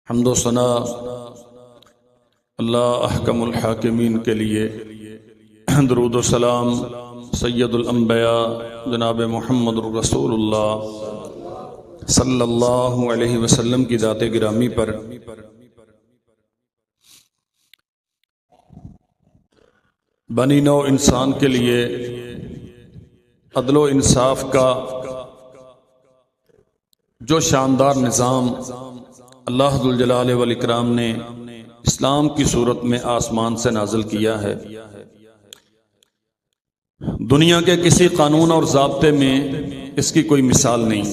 हम्दो सना अल्लाह अहकमुल हाकिमीन के लिए, दुरूद व सलाम सैयदुल अंबिया जनाब मुहम्मद रसूलुल्लाह सल्लल्लाहु अलैहि वसल्लम की ज़ात गिरामी पर। बनी नौ इंसान के लिए अदलो इंसाफ का जो शानदार निज़ाम अल्लाह जुल जलाल वल इकराम ने इस्लाम की सूरत में आसमान से नाजिल किया है, दुनिया के किसी कानून और ज़ाब्ते में इसकी कोई मिसाल नहीं।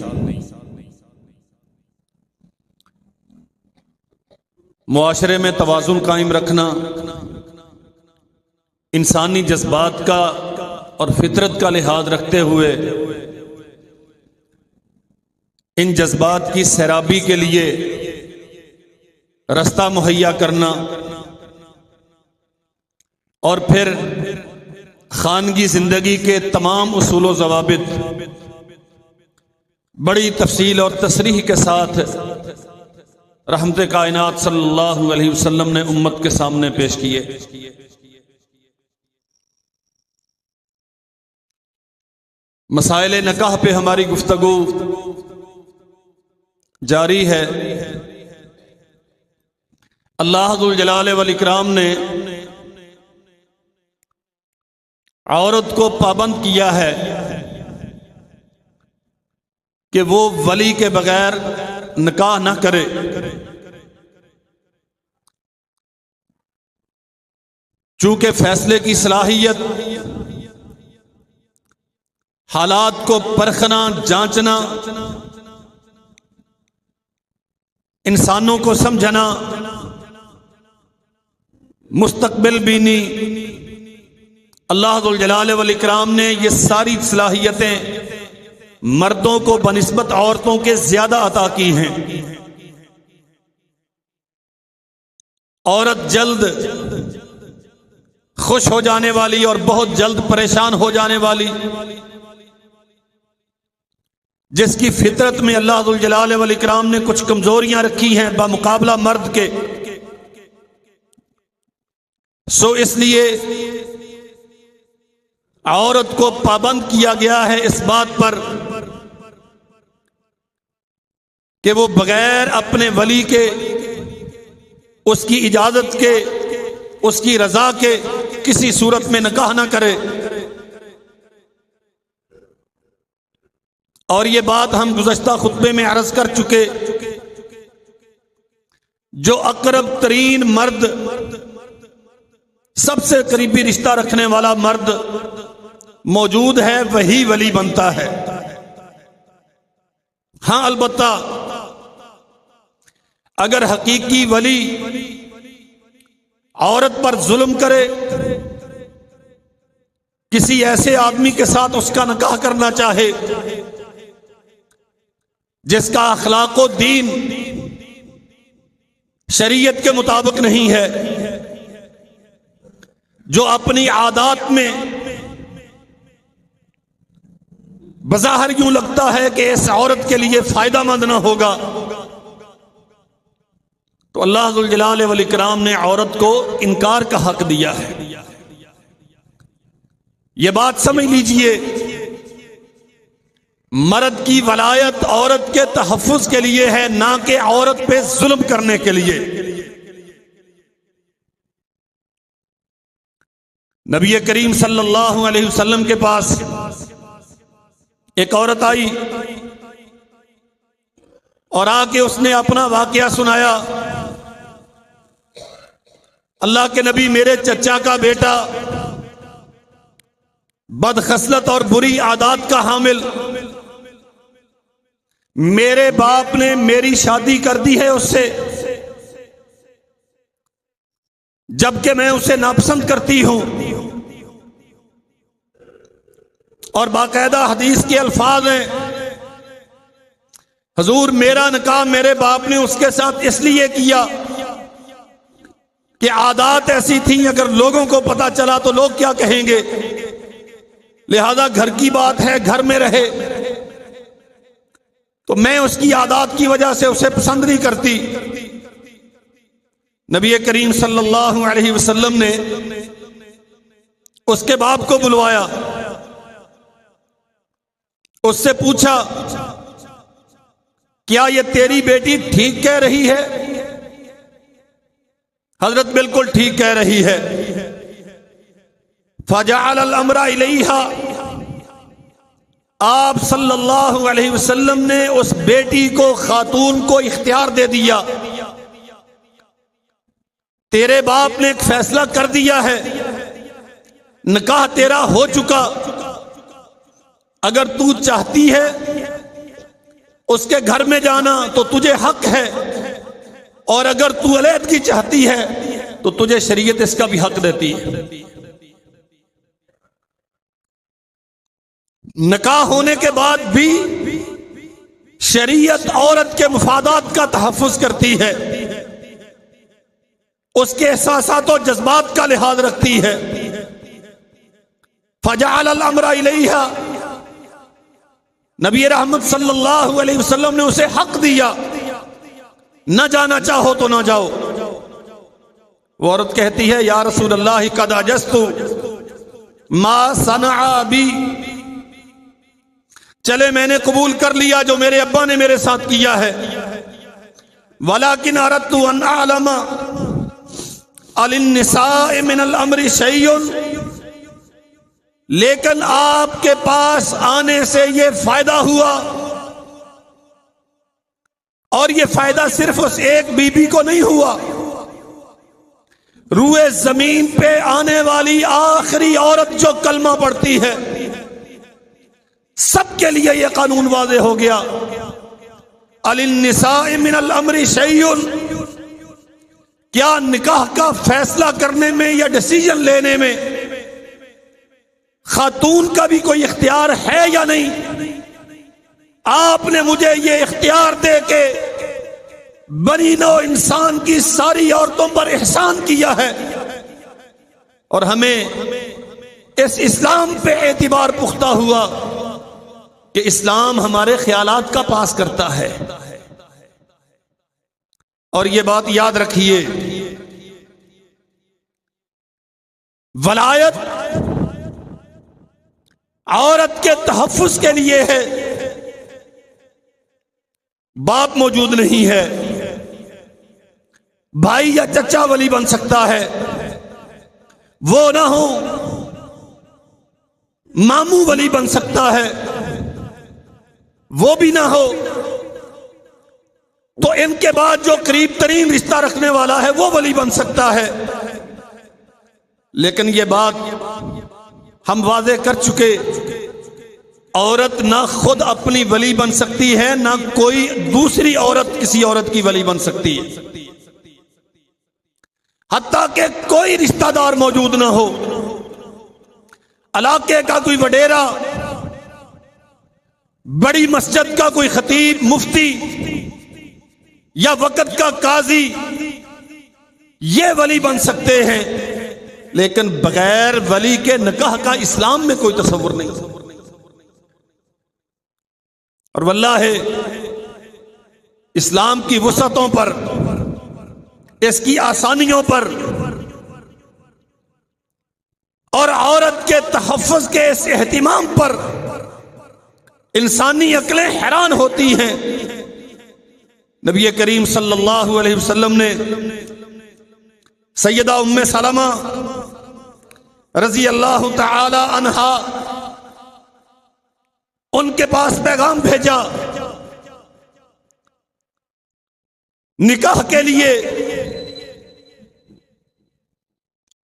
मुआशरे में तवाज़ुन कायम रखना, इंसानी जज्बात का और फितरत का लिहाज रखते हुए इन जज्बात की सैराबी के लिए रास्ता मुहैया करना और फिर खानगी जिंदगी के तमाम उसूल व ज़वाबित बड़ी तफसील और तसरीह के साथ रहमत कायनात सल्लल्लाहु अलैहि वसल्लम ने उम्मत के सामने पेश किए। मसाइल निकाह पे हमारी गुफ्तगू जारी है। अल्लाह जुल जलाल वल इकराम ने औरत को पाबंद किया है कि वो वली के बगैर निकाह ना करे। चूंकि फैसले की सलाहियत, हालात को परखना, जांचना, इंसानों को समझना, मुस्तकबिल बीनी, अल्लाह जुल जलाल वल इकराम ने ये सारी सलाहियतें मर्दों को बनिस्बत औरतों के ज्यादा अता की हैं। औरत जल्द खुश हो जाने वाली और बहुत जल्द परेशान हो जाने वाली, जिसकी फितरत में अल्लाह जुल जलाल वल इकराम ने कुछ कमजोरियां रखी हैं बामुकाबला मर्द के। सो इसलिए औरत को पाबंद किया गया है इस बात पर कि वो बगैर अपने वली के, उसकी इजाजत के, उसकी रजा के किसी सूरत में निकाह ना करे। और ये बात हम गुज़श्ता खुतबे में अर्ज कर चुके, जो अकरब तरीन मर्द, सबसे करीबी रिश्ता रखने वाला मर्द मौजूद है, वही वली बनता है। हां, अलबत्ता अगर हकीकी वली औरत पर जुल्म करे, किसी ऐसे आदमी के साथ उसका निकाह करना चाहे जिसका अखलाको दीन शरीयत के मुताबिक नहीं है, जो अपनी आदत में बज़ाहिर यूं लगता है कि इस औरत के लिए फायदा मंद ना होगा, तो अल्लाह जुल जलाल वल इकराम ने औरत को इनकार का हक दिया है। यह बात समझ लीजिए, मर्द की वलायत औरत के तहफ़्फ़ुज़ के लिए है, ना कि औरत पे जुल्म करने के लिए। नबी करीम सल्लल्लाहु अलैहि वसल्लम के पास एक औरत आई और आके उसने अपना वाकया सुनाया। अल्लाह के नबी, मेरे चचा का बेटा बदखसलत और बुरी आदत का हामिल, मेरे बाप ने मेरी शादी कर दी है उससे, जबकि मैं उसे नापसंद करती हूं। और बाकायदा हदीस के अल्फाज हैं, हुजूर मेरा निकाह मेरे बाप ने उसके साथ इसलिए किया कि आदत ऐसी थी, अगर लोगों को पता चला तो लोग क्या कहेंगे, लिहाजा घर की बात है, घर में रहे। तो मैं उसकी आदत की वजह से उसे पसंद नहीं करती। नबी करीम सल्लल्लाहु अलैहि वसल्लम ने उसके बाप को बुलवाया, उससे पूछा क्या ये तेरी बेटी ठीक कह रही है? हजरत बिल्कुल ठीक कह रही है। फजअल अल अम्रा इलैहा, आप सल्लल्लाहु अलैहि वसल्लम ने उस बेटी को, खातून को इख्तियार दे दिया। तेरे बाप ने एक फैसला कर दिया है, निकाह तेरा हो चुका, अगर तू चाहती है उसके घर में जाना तो तुझे हक है, और अगर तू अलैदगी चाहती है तो तुझे शरीयत इसका भी हक देती है। निकाह होने के बाद भी शरीयत औरत के मुफादात का तहफ़्फ़ुज़ करती है, उसके एहसासात और जज्बात का लिहाज रखती है। फजअल अल अम्रा इलैहा, नबी रहमत सल्लल्लाहु अलैहि वसल्लम ने उसे हक दिया, न जाना चाहो तो ना जाओ। वो औरत कहती है या रसूल अल्लाह कद अजस्तु मा सनअ बी, चले मैंने कबूल कर लिया जो मेरे अब्बा ने मेरे साथ किया है। वलाकिन अरदतु अन अअलमा अलिन्निसाए मिनल अम्रि शैउन, लेकिन आपके पास आने से ये फायदा हुआ, और ये फायदा सिर्फ उस एक बीबी को नहीं हुआ, रूए जमीन पे आने वाली आखिरी औरत जो कलमा पढ़ती है सबके लिए यह कानून वाज़े हो गया। अलिन्निसाए मिनल अम्रि शैउन, क्या निकाह का फैसला करने में या डिसीजन लेने में खातून का भी कोई इख्तियार है या नहीं? आपने मुझे ये इख्तियार दे के बनी नौ इंसान की सारी औरतों पर एहसान किया है, और हमें इस इस्लाम पे एतिबार पुख्ता हुआ कि इस्लाम हमारे ख्यालात का पास करता है। और ये बात याद रखिए, वलायत औरत के तहफ़्फ़ुज़ के लिए है। बाप मौजूद नहीं है, भाई या चचा वली बन सकता है, वो ना हो मामू वली बन सकता है, वो भी ना हो तो इनके बाद जो करीब तरीन रिश्ता रखने वाला है वो वली बन सकता है। लेकिन ये बात हम वाज़े कर चुके, औरत ना खुद अपनी वली बन सकती है, ना कोई दूसरी औरत किसी औरत की वली बन सकती है, हत्ता कि कोई रिश्तेदार मौजूद ना हो, इलाके का कोई वडेरा, बड़ी मस्जिद का कोई खतीब, मुफ्ती या वक़्त का काजी, ये वली बन सकते हैं, लेकिन बगैर वली के निकाह का इस्लाम में कोई तसव्वुर नहीं। और वल्लाह इस्लाम की वुसअतों पर, इसकी आसानियों पर और औरत के तहफ़्फ़ुज़ के इस एहतिमाम पर इंसानी अक्लें हैरान होती हैं। नबी करीम सल्लल्लाहु अलैहि वसल्लम ने सैयदा उम्मे सलमा रज़ी अल्लाह तआला अन्हा, उनके पास पैगाम भेजा निकाह के लिए।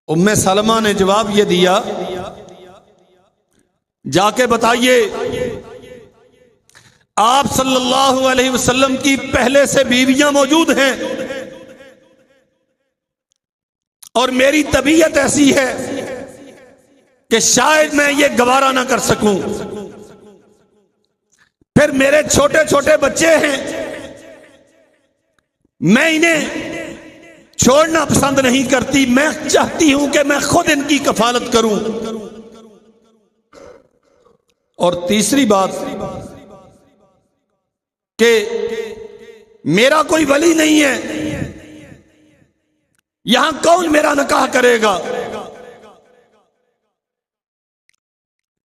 उम्मे सलमा ने जवाब ये दिया, जाके बताइए आप सल्लल्लाहु अलैहि वसल्लम की पहले से बीवियां मौजूद हैं और मेरी तबीयत ऐसी है कि शायद मैं ये गवारा ना कर सकूं, फिर मेरे छोटे छोटे बच्चे हैं, मैं इन्हें छोड़ना पसंद नहीं करती, मैं चाहती हूं कि मैं खुद इनकी कफालत करूं। और तीसरी बात कि मेरा कोई वली नहीं है, यहां कौन मेरा निकाह करेगा?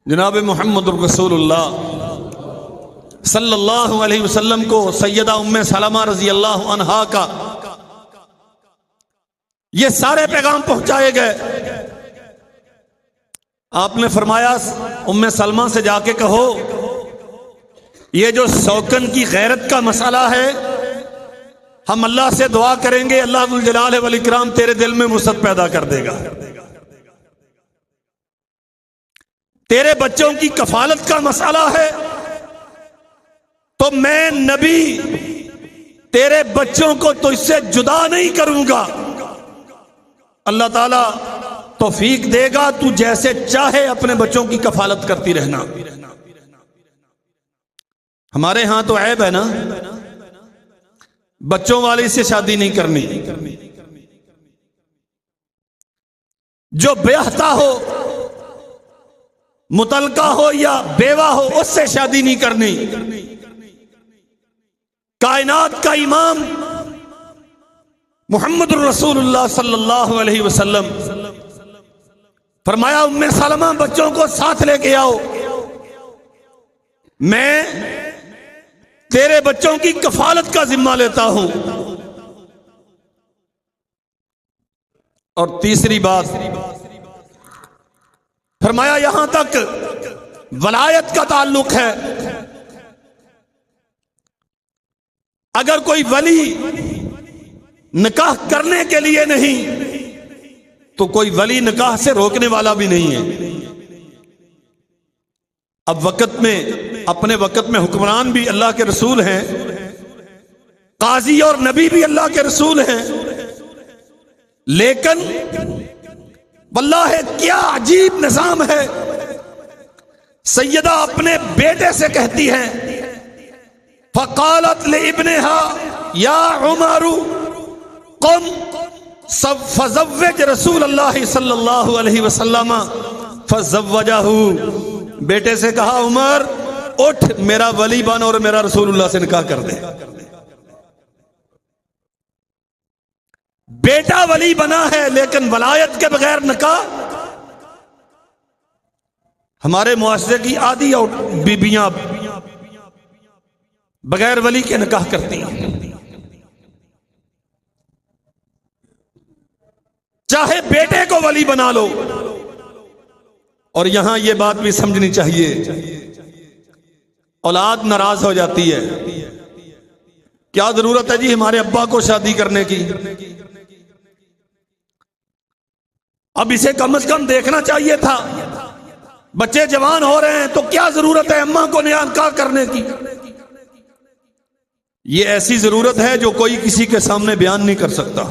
जनाब मोहम्मद रसूलुल्लाह सल्लल्लाहु अलैहि वसल्लम को सैयदा उम्मे सलमा रजी अल्लाह अन्हा का ये सारे पैगाम पहुंचाए गए। आपने फरमाया उम्मे सलमा से जाके कहो ये जो शौकन की गैरत का मसला है, हम अल्लाह से दुआ करेंगे, अल्लाह जुल जलाल वल इकराम तेरे दिल में मुसत पैदा कर देगा। तेरे बच्चों की कफालत का मसला है तो मैं नबी तेरे बच्चों को तो इससे जुदा नहीं करूंगा। अल्लाह ताला तौफीक देगा, तू जैसे चाहे अपने बच्चों की कफालत करती रहना। हमारे यहां तो ऐब है ना, बच्चों वाली से शादी नहीं करनी। जो ब्याहता हो, मुतलका हो या बेवा हो, उससे शादी नहीं करनी। कायनात का इमाम मुहम्मद रसूलुल्लाह सल्लल्लाहु अलैहि वसल्लम फरमाया उम्मे सलमा बच्चों को साथ लेके आओ, मैं तेरे बच्चों की कफालत का जिम्मा लेता हूं। और तीसरी बात फरमाया यहां तक वलायत का ताल्लुक है, अगर कोई वली निकाह करने के लिए नहीं तो कोई वली निकाह से रोकने वाला भी नहीं है। अब वक्त में, अपने वक्त में हुक्मरान भी अल्लाह के रसूल हैं, काजी और नबी भी अल्लाह के रसूल हैं, लेकिन वल्लाह क्या अजीब निजाम है। सैयदा अपने बेटे से कहती हैं, फ़क़ालत लिइब्निहा या उमरु क़ुम फ़ज़व्विज रसूलल्लाह सल्लल्लाहु अलैहि वसल्लम फ़ज़व्वजहू। बेटे से कहा उमर उठ, मेरा वली बन और मेरा रसूलुल्लाह से निकाह कर दे। बेटा वली बना है लेकिन वलायत के बगैर निकाह। हमारे मुआशरे की आधी और बीबियां बगैर वली के निकाह करती हैं, चाहे बेटे को वली बना लो। और यहां यह बात भी समझनी चाहिए, औलाद नाराज हो जाती है, क्या जरूरत है जी हमारे अब्बा को शादी करने की? अब इसे कम से कम देखना चाहिए था, बच्चे जवान हो रहे हैं तो क्या जरूरत है अम्मा को निकाह करने की? ये ऐसी जरूरत है जो कोई किसी के सामने बयान नहीं कर सकता।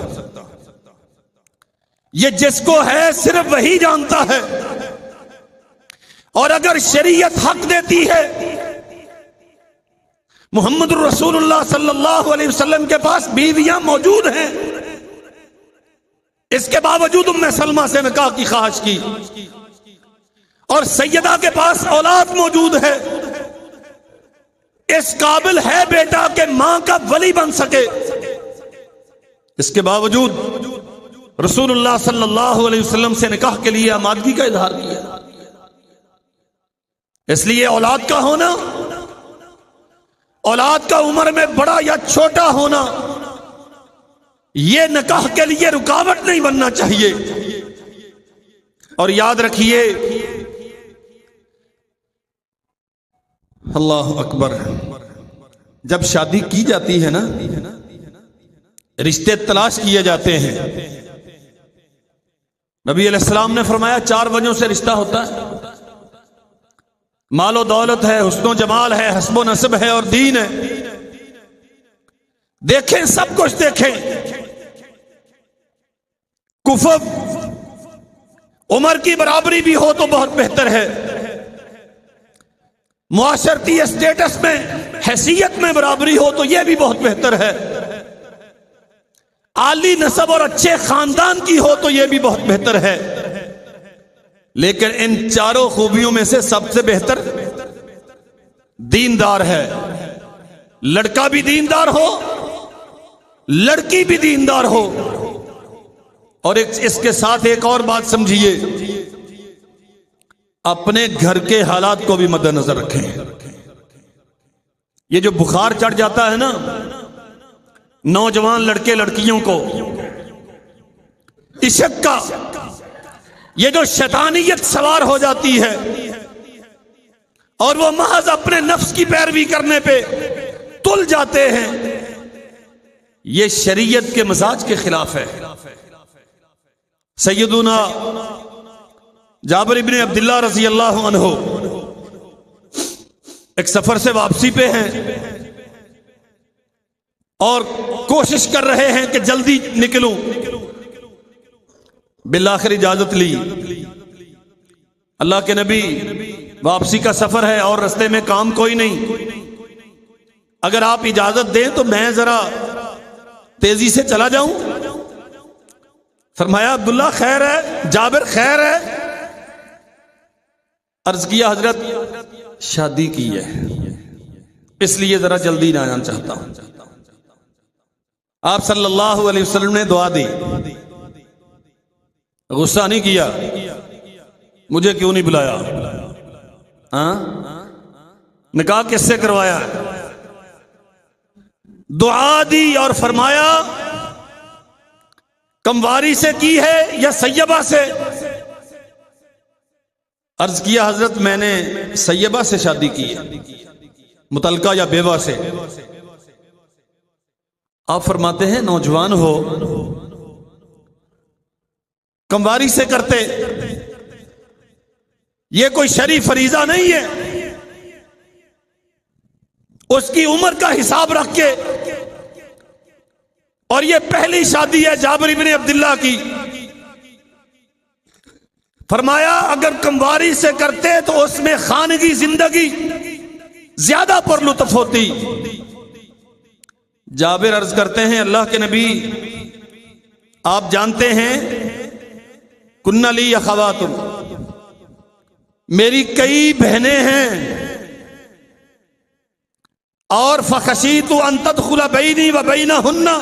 ये जिसको है सिर्फ वही जानता है। और अगर शरीयत हक देती है, मुहम्मद रसूलुल्लाह सल्लल्लाहु अलैहि वसल्लम के पास बीवियां मौजूद हैं, इसके बावजूद उम्मे सलमा से निकाह की ख्वाहिश की, और सैयदा के पास औलाद मौजूद है, इस काबिल है बेटा कि मां का वली बन सके, इसके बावजूद रसूलुल्लाह सल्लल्लाहु अलैहि वसल्लम से निकाह के लिए आमादगी का इजहार किया। इसलिए औलाद का होना, औलाद का उम्र में बड़ा या छोटा होना, यह निकाह के लिए रुकावट नहीं बनना चाहिए। और याद रखिए, अल्लाह अकबर, जब शादी की जाती है ना, रिश्ते तलाश किए जाते हैं। नबी अलैहिस्सलाम ने फरमाया 4 वजहों से रिश्ता होता है, मालो दौलत है, हुस्नो जमाल है, हस्बो नसब है और दीन है। देखें, सब कुछ देखें। कुफर उम्र की बराबरी भी हो तो बहुत बेहतर है, मुआशरती स्टेटस में, हैसियत में बराबरी हो तो यह भी बहुत बेहतर है, आली नसब और अच्छे खानदान की हो तो यह भी बहुत बेहतर है। लेकिन इन चारों खूबियों में से सबसे बेहतर दीनदार है। लड़का भी दीनदार हो, लड़की भी दीनदार हो। और इसके साथ एक और बात समझिए, अपने घर के हालात को भी मद्देनजर रखें। ये जो बुखार चढ़ जाता है ना नौजवान लड़के लड़कियों को, इश्क का ये जो शैतानियत सवार हो जाती है और वो महज अपने नफ्स की पैरवी करने पे तुल जाते हैं, ये शरीयत के मजाज के खिलाफ है। सैयदुना जाबिर इब्ने अब्दुल्लाह रज़ी अल्लाहु अन्हु एक सफर से वापसी पे हैं और कोशिश कर रहे हैं कि जल्दी निकलूं। बिलाखिर इजाजत ली। अल्लाह के नबी, वापसी का सफर है और रास्ते में काम कोई नहीं, अगर आप इजाजत दें तो मैं जरा तेजी से चला जाऊं। फरमाया अब्दुल्ला खैर है, जाबिर खैर है। अर्ज किया हजरत शादी की है इसलिए जरा जल्दी ना आना चाहता हूं। आप सल्लल्लाहु अलैहि वसल्लम ने दुआ दी, गुस्सा नहीं किया, मुझे क्यों नहीं बुलाया, हाँ निकाह किससे करवाया, दुआ दी और फरमाया कमवारी से की है या सैयबा से। अर्ज किया हजरत मैंने सैयबा से शादी की है, मुतलका या बेवा से। आप फरमाते हैं नौजवान हो, कमवारी से करते, ये कोई शरी फरीजा नहीं है। उसकी उम्र का हिसाब रख के, और ये पहली शादी है जाबिर इब्ने अब्दुल्लाह की। फरमाया अगर कमवारी से करते तो उसमें खानगी जिंदगी ज्यादा पुरलुत्फ होती। जाबिर अर्ज करते हैं अल्लाह के नबी, आप जानते हैं कुन्ना ली अखवातुन, मेरी कई बहनें हैं और फखशीतु अन तदखुला बैनी व बैनहुन्ना,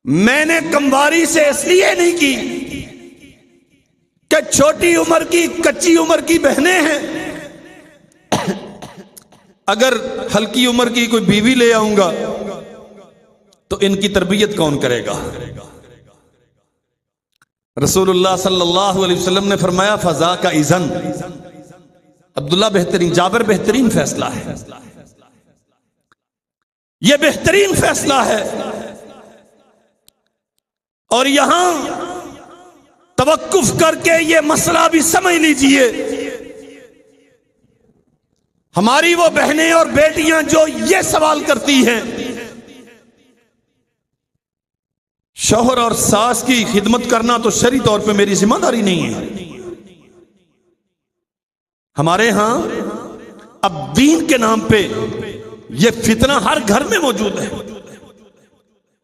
मैंने कमवारी से इसलिए नहीं की कि छोटी उम्र की कच्ची उम्र की बहनें हैं, अगर हल्की उम्र की कोई बीवी ले आऊंगा तो इनकी तरबियत कौन करेगा। रसूलुल्लाह सल्लल्लाहु अलैहि वसल्लम ने फरमाया फजा का इज़न। अब्दुल्ला बेहतरीन, जाबिर बेहतरीन फैसला है, यह बेहतरीन फैसला है। और यहां तवक्कुफ करके यह मसला भी समझ लीजिए, हमारी वो बहनें और बेटियां जो ये सवाल करती हैं शौहर और सास की खिदमत करना तो शरी तौर पे मेरी जिम्मेदारी नहीं है। हमारे यहां अब दीन के नाम पे ये फितना हर घर में मौजूद है।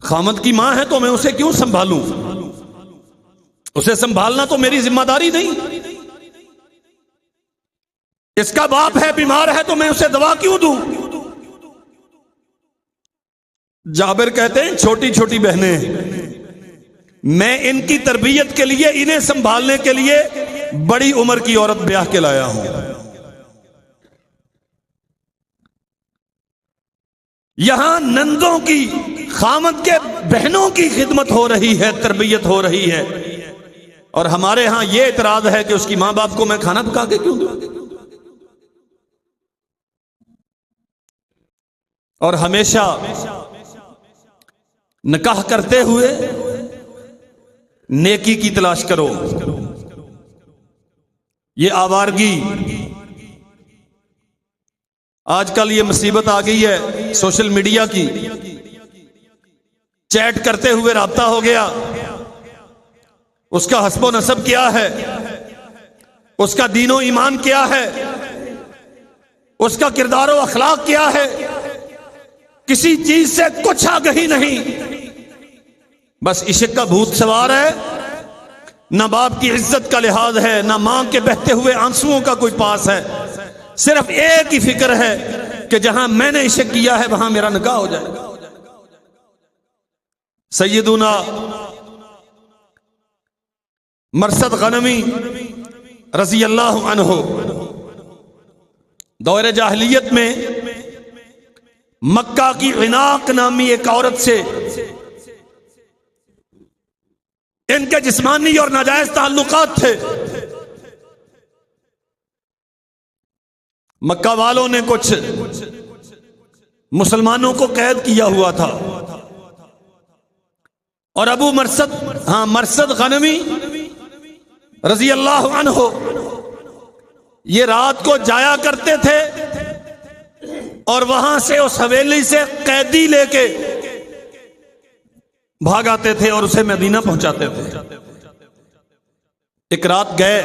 खामद की मां है तो मैं उसे क्यों संभालूं, उसे संभालना तो मेरी जिम्मेदारी नहीं। इसका बाप है बीमार है तो मैं उसे दवा क्यों दूं। जाबिर कहते हैं छोटी छोटी बहनें, मैं इनकी तरबियत के लिए, इन्हें संभालने के लिए बड़ी उम्र की औरत ब्याह के लाया हूं। यहां नंदों की, खामद के बहनों की खिदमत हो रही है, तरबियत हो रही है, और हमारे यहां यह इतराज है कि उसकी मां बाप को मैं खाना पका के क्यों दूं। और हमेशा निकाह करते हुए नेकी की तलाश करो। ये आवारगी, आजकल ये मुसीबत आ गई है सोशल मीडिया की। चैट करते हुए राब्ता हो गया, उसका हस्बो नसब क्या है, उसका दीनो ईमान क्या है, उसका किरदारो अखलाक क्या है, किसी चीज से कुछ आगही नहीं। बस इश्क का भूत सवार है, ना बाप की इज्जत का लिहाज है, ना मां के बहते हुए आंसुओं का कोई पास है। सिर्फ एक ही फिक्र है कि जहां मैंने इश्क किया है वहां मेरा निकाह हो जाए। सैयदुना मरसद गनवी रजी अल्लाह अन्हो दौरे जाहिलियत में मक्का की इनाक नामी एक औरत से इनके जिस्मानी और नाजायज ताल्लुकात थे। मक्का वालों ने कुछ मुसलमानों को कैद किया हुआ था और अबू मरसद गनवी रजी अल्लाह अन्हो ये रात को जाया करते थे और वहां से उस हवेली से कैदी लेके भाग आते थे और उसे मदीना पहुंचाते थे। एक रात गए,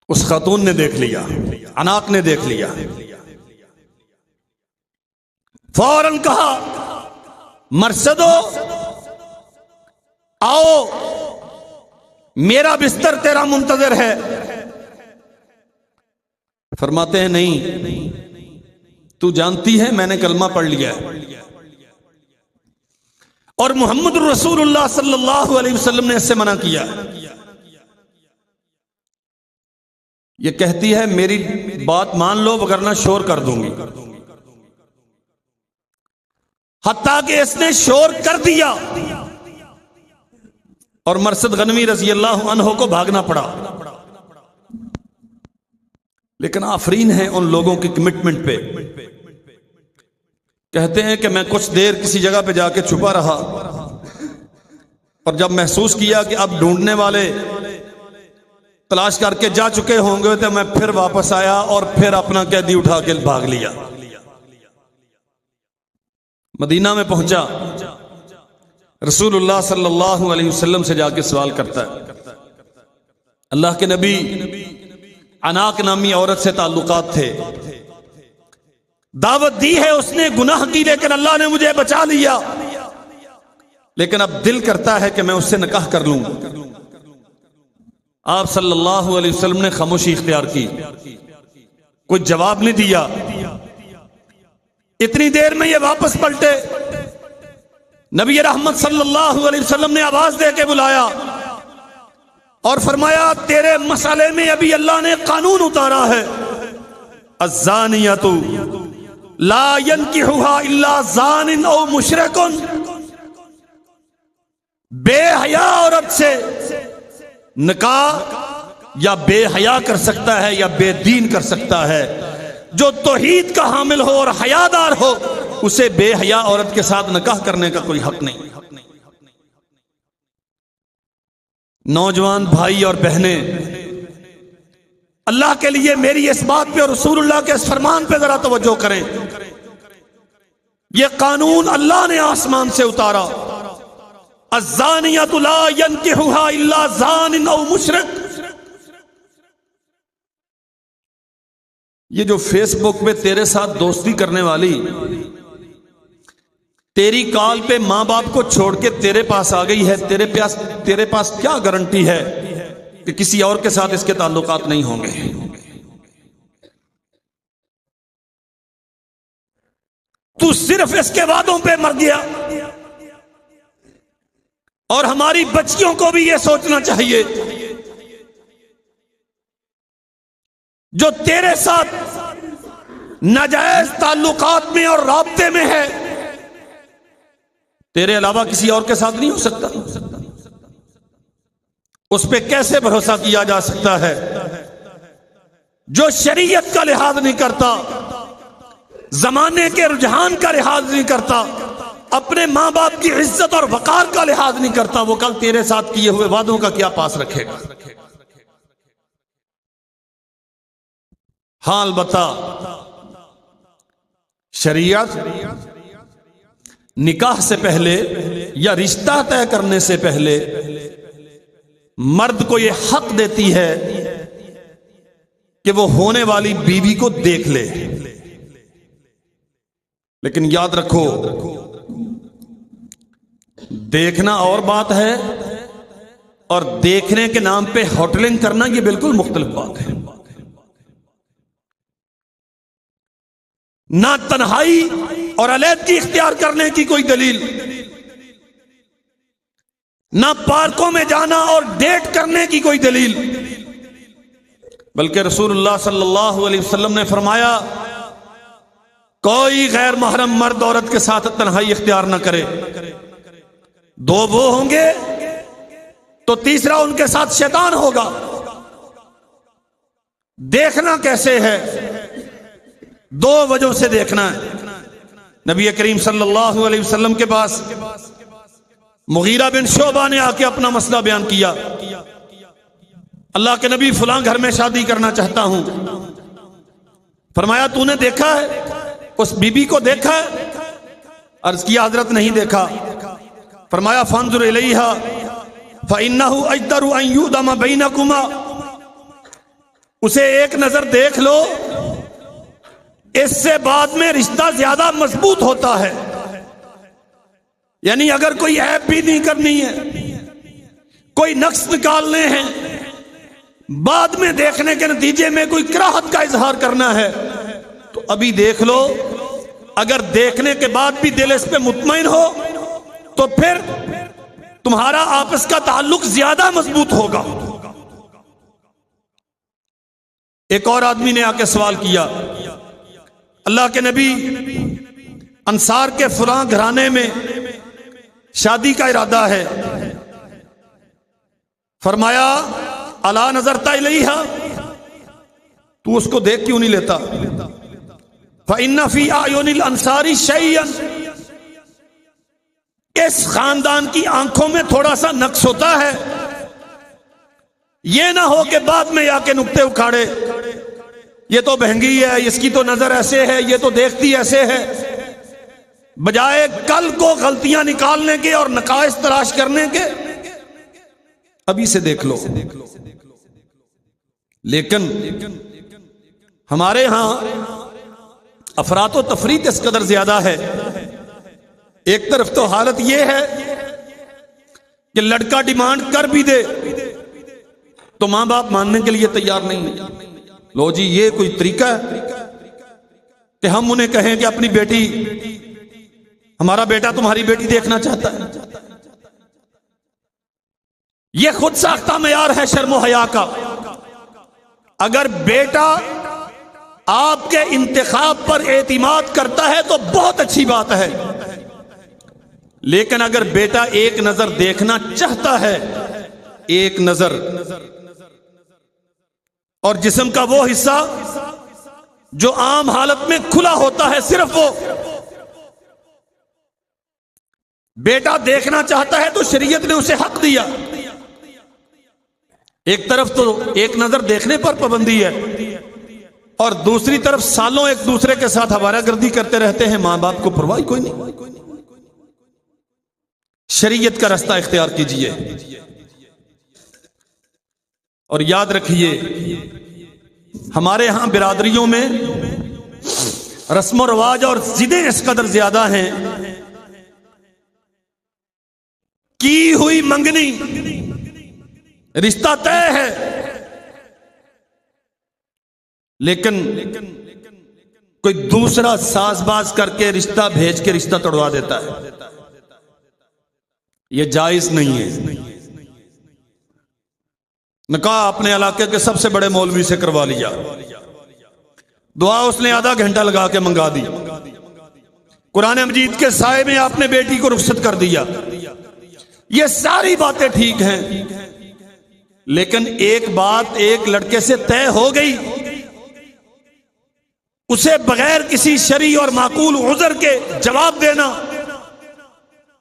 उस खातून ने देख लिया, अनाक ने देख लिया, फौरन कहा मरसदो आओ, मेरा बिस्तर तेरा मुंतजर है। फरमाते हैं नहीं, तू जानती है मैंने कलमा पढ़ लिया है और मोहम्मद रसूलुल्लाह सल्लल्लाहु अलैहि वसल्लम ने इससे मना किया। ये कहती है मेरी बात मान लो वगरना शोर कर दूंगी। हत्ता कि इसने शोर कर दिया और मरसद गनवी रजी अल्लाह अन्हो को भागना पड़ा। लेकिन आफरीन है उन लोगों की कमिटमेंट पे। कहते हैं कि मैं कुछ देर किसी जगह पे जाके छुपा रहा और जब महसूस किया कि अब ढूंढने वाले तलाश करके जा चुके होंगे तो मैं फिर वापस आया और फिर अपना कैदी उठा के भाग लिया। मदीना में पहुंचा, रसूलुल्लाह सल्लल्लाहु अलैहि वसल्लम से जाके सवाल करता है। अल्लाह के नबी अनाक नामी औरत से ताल्लुकात थे, दावत दी है उसने गुनाह की, लेकिन अल्लाह ने मुझे बचा लिया। लेकिन अब दिल करता है कि मैं उससे निकाह कर लूं। आप सल्लल्लाहु अलैहि वसल्लम ने खामोशी इख्तियार की, कोई जवाब नहीं दिया। इतनी देर में ये वापस पलटे, नबी रहमत सल्लल्लाहु अलैहि वसल्लम ने आवाज दे के बुलाया और फरमाया तेरे मसले में अभी अल्लाह ने कानून उतारा है, अज़्ज़ानियतु ला यनकिहुहा इल्ला ज़ानिन औ मुशरिकुन। बेहया औरत से निकाह या बेहया कर सकता है या बेदीन कर सकता है। जो तौहीद का हामिल हो और हयादार हो उसे बेहया औरत के साथ निकाह करने का कोई हक नहीं। नौजवान भाई और बहनें, अल्लाह के लिए मेरी इस बात पे और रसूलुल्लाह के इस फरमान पे जरा तवज्जो करें। यह कानून अल्लाह ने आसमान से उतारा, अज़्ज़ानियतु ला यनकिहुहा इल्ला ज़ानिन औ मुशरिक। ये जो फेसबुक पे तेरे साथ दोस्ती करने वाली तेरी कॉल पे मां बाप को छोड़ के तेरे पास आ गई है, तेरे पास क्या गारंटी है कि किसी और के साथ इसके ताल्लुकात नहीं होंगे? तू सिर्फ इसके वादों पे मर गया। और हमारी बच्चियों को भी यह सोचना चाहिए, जो तेरे साथ नाजायज ताल्लुकात में और राब्ते में है, तेरे अलावा किसी और के साथ नहीं हो सकता। उस पे कैसे भरोसा किया जा सकता है जो शरीयत का लिहाज नहीं करता, जमाने के रुझान का लिहाज नहीं करता, अपने मां बाप की इज्जत और वकार का लिहाज नहीं करता। वो कल तेरे साथ किए हुए वादों का क्या पास रखेगा? हाल बता, शरीयत निकाह से पहले या रिश्ता तय करने से पहले मर्द को यह हक देती है कि वो होने वाली बीवी को देख ले। लेकिन याद रखो, देखना और बात है और देखने के नाम पे होटलिंग करना यह बिल्कुल मुख्तलिफ बात है। ना तन्हाई और अलैदगी इख्तियार करने की कोई दलील, ना पार्कों में जाना और डेट करने की कोई दलील, बल्कि रसूलुल्लाह सल्लल्लाहु अलैहि वसल्लम ने फरमाया कोई गैर महरम मर्द औरत के साथ तन्हाई इख्तियार ना करे। दो वो होंगे तो तीसरा उनके साथ शैतान होगा। देखना कैसे है? दो वजहों से देखना है। नबी करीम सल्लल्लाहु अलैहि वसल्लम के पास मुगीरा बिन शोबा ने आके अपना मसला बयान किया। अल्लाह के नबी फलां घर में शादी करना चाहता हूं। फरमाया तूने देखा है? उस बीबी को देखा है? अर्ज किया हजरत नहीं देखा। फरमाया फंजुर इलैहा फइन्नहु अजदरु अन युदमा बैनकुमा, उसे एक नजर देख लो, इससे बाद में रिश्ता ज्यादा मजबूत होता है। यानी अगर कोई ऐप भी नहीं करनी है, कोई नक्श निकालने हैं, बाद में देखने के नतीजे में कोई कराहत का इजहार करना है, तो अभी देख लो। अगर देखने के बाद भी दिल इस पे मुतमईन हो तो फिर तुम्हारा आपस का ताल्लुक ज्यादा मजबूत होगा। एक और आदमी ने आके सवाल किया, अल्लाह के नबी अंसार के फलां घराने में शादी का इरादा है। फरमाया अला नजरता इलैहा, तू उसको देख क्यों नहीं लेता? फइन्ना फी आयुनिल अंसारी शैयन, इस खानदान की आंखों में थोड़ा सा नक्श होता है। यह ना हो कि बाद में आके नुक्ते उखाड़े, ये तो बहंगी है, इसकी तो नजर ऐसे है, ये तो देखती ऐसे है। बजाय कल को गलतियां निकालने के और नकाइस तलाश करने के, अभी से देख लो। लेकिन हमारे यहां अफरातो तफरीत इस कदर ज्यादा है। एक तरफ तो हालत यह है कि लड़का डिमांड कर भी दे तो मां बाप मानने के लिए तैयार नहीं है। लो जी, ये कोई तरीका है कि हम उन्हें कहें कि अपनी बेटी, हमारा बेटा तुम्हारी बेटी देखना चाहता है। यह खुद साख्ता मेयार है शर्म और हया का। अगर बेटा आपके इंतखाब पर एतिमाद करता है तो बहुत अच्छी बात है, लेकिन अगर बेटा एक नजर देखना चाहता है, एक नजर, और जिस्म का वो हिस्सा जो आम हालत में खुला होता है, सिर्फ वो बेटा देखना चाहता है, तो शरीयत ने उसे हक दिया। एक तरफ तो एक नजर देखने पर पाबंदी है और दूसरी तरफ सालों एक दूसरे के साथ हवारागर्दी करते रहते हैं, मां बाप को परवाह कोई नहीं। शरीयत का रास्ता इख्तियार कीजिए और याद रखिए, हमारे यहां बिरादरियों में रस्म रवाज और जिदें इस कदर ज्यादा हैं। की हुई मंगनी रिश्ता तय है, लेकिन कोई दूसरा साजबाज करके रिश्ता भेज के रिश्ता तोड़वा देता है। यह जायज नहीं है। निकाह अपने इलाके के सबसे बड़े मौलवी से करवा लिया, दुआ उसने आधा घंटा लगा के मंगा दी, कुरान मजीद के साए में आपने बेटी को रुखसत कर दिया। ये सारी बातें ठीक हैं, लेकिन एक बात एक लड़के से तय हो गई, उसे बगैर किसी शरी और माकूल उज़र के जवाब देना